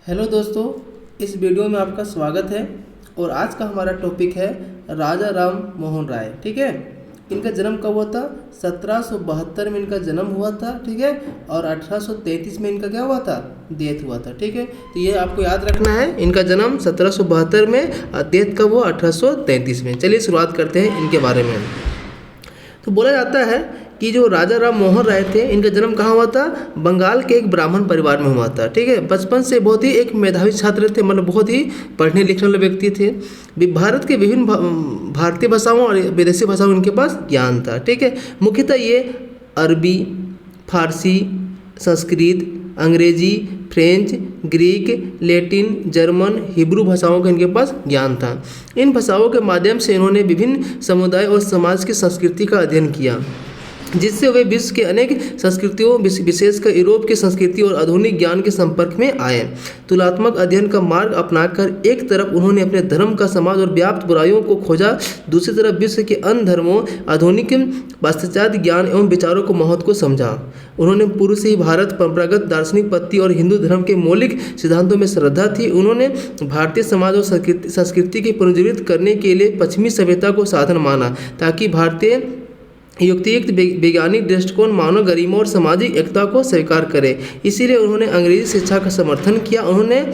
Hello दोस्तों, इस video में आपका स्वागत है। और आज का हमारा टॉपिक है राजा राम मोहन राय। ठीक है, इनका जन्म कब हुआ था? 1772 में इनका जन्म हुआ था। ठीक है, और 1833 में इनका क्या हुआ था? डेथ हुआ था। ठीक है, तो ये आपको याद रखना है, इनका जन्म 1772 में, डेथ कब हुआ? 1833 में। चलिए शुरुआत करते हैं इनके बारे में। तो बोला जाता है कि जो राजा राम मोहन राय थे, इनका जन्म कहाँ हुआ था? बंगाल के एक ब्राह्मण परिवार में हुआ था। ठीक है, बचपन से बहुत ही एक मेधावी छात्र थे, मतलब बहुत ही पढ़ने लिखने वाले व्यक्ति थे। भारत के विभिन्न भारतीय भाषाओं और विदेशी भाषाओं इनके पास ज्ञान था। ठीक है, मुख्यतः ये अरबी, फारसी, संस्कृत, अंग्रेजी, French, Greek, Latin, German, Hebrew भाषाओं का इनके पास ज्ञान था। इन भाषाओं के माध्यम से इन्होंने विभिन्न समुदाय और समाज की संस्कृति का अध्ययन किया, जिससे वे विश्व के अनेक संस्कृतियों, विशेषकर यूरोप की संस्कृति और आधुनिक ज्ञान के संपर्क में आए। तुलनात्मक अध्ययन का मार्ग अपनाकर एक तरफ उन्होंने अपने धर्म का समाज और व्याप्त बुराइयों को खोजा, दूसरी तरफ विश्व के अन्य धर्मों, आधुनिक पाश्चात्य ज्ञान एवं विचारों को महत्व को समझा। उन्होंने पूर्व से ही भारत परंपरागत दार्शनिक पद्धति और हिंदू धर्म के मौलिक सिद्धांतों में श्रद्धा थी। उन्होंने भारतीय समाज और संस्कृति के पुनर्जीवित करने के लिए पश्चिमी सभ्यता को साधन माना, ताकि भारतीय युक्तियुक्त वैज्ञानिक दृष्टिकोण मानव गरिमा और सामाजिक एकता को स्वीकार करे। इसीलिए उन्होंने अंग्रेजी शिक्षा का समर्थन किया। उन्होंने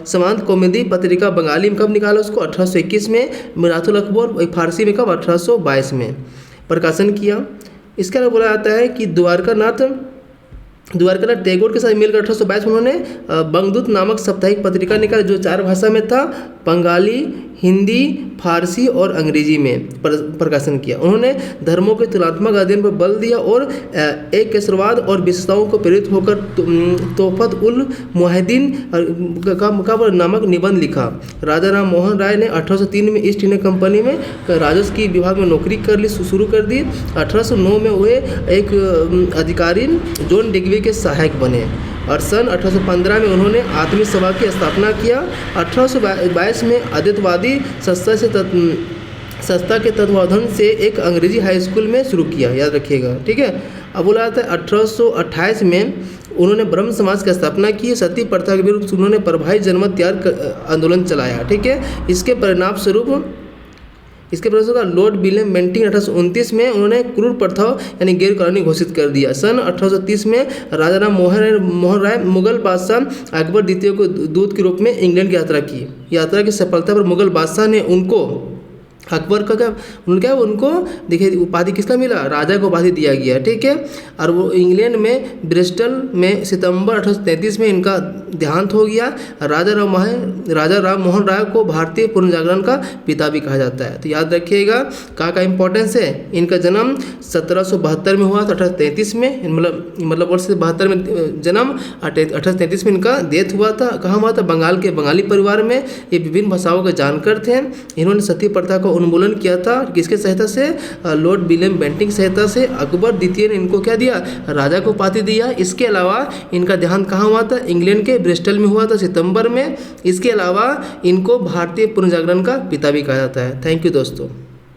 समांत कौमुदी पत्रिका बंगाली में कब निकाला? उसको 1821 में, मिरातुल अकबर फारसी में कब? 1822 में प्रकाशन किया। इसके अलावा बोला जाता है कि द्वारकानाथ टैगोर के साथ मिलकर 1822 में उन्होंने बंगदूत नामक साप्ताहिक पत्रिका निकाली, जो 4 भाषा में था, बंगाली, हिंदी, फारसी और अंग्रेजी में प्रकाशन किया। उन्होंने धर्मों के तुलनात्मक अध्ययन पर बल दिया और एक केसरवाद और विशेषताओं को प्रेरित होकर तोहफत उल मुहिद्दीन का नामक निबंध लिखा। राजा राम मोहन राय ने 1803 में ईस्ट इंडिया कंपनी में राजस्व की विभाग में नौकरी शुरू कर दी। 1809 में वे एक अधिकारी जॉन डिग्वी के सहायक बने और सन 1815 में उन्होंने आत्मीय सभा की स्थापना किया। 1822 में अद्वैतवादी संस्था के तत्वावधान से एक अंग्रेजी हाई स्कूल में शुरू किया, याद रखिएगा। ठीक है, अब बोला जाता है 1828 में उन्होंने ब्रह्म समाज की स्थापना की। सती प्रथा के विरुद्ध उन्होंने प्रभावी जनमत त्याग आंदोलन चलाया। ठीक है, इसके परिणाम स्वरूप लॉर्ड विलियम बेंटिंग 1829 में उन्होंने क्रूर प्रथा यानी गैर कानूनी घोषित कर दिया। सन 1830 में राजा राम मोहन राय मुगल बादशाह अकबर द्वितीय को दूत के रूप में इंग्लैंड की यात्रा की। यात्रा की सफलता पर मुगल बादशाह ने उनको अकबर का उनको देखिए उपाधि किसका मिला? राजा को उपाधि दिया गया। ठीक है, और वो इंग्लैंड में ब्रिस्टल में सितंबर 1833 में इनका देहांत हो गया। राजा राम मोहन राय को भारतीय पुनर्जागरण का पिता भी कहा जाता है। तो याद रखिएगा का इंपॉर्टेंस है। इनका जन्म 1772 में हुआ था, 1833 में, मतलब वर्ष 72 में जन्म, 1833 में इनका डेथ हुआ था। कहाँ हुआ था? बंगाल के बंगाली परिवार में। ये विभिन्न भाषाओं के जानकार थे। इन्होंने सती प्रथा को उन्मूलन किया था, किसके सहायता से? लॉर्ड विलियम बेंटिंग सहायता से। अकबर द्वितीय ने इनको क्या दिया? राजा को उपाधि दिया। इसके अलावा इनका देहांत कहाँ हुआ था? इंग्लैंड के ब्रिस्टल में हुआ था सितंबर में। इसके अलावा इनको भारतीय पुनर्जागरण का पिता भी कहा जाता है। थैंक यू दोस्तों।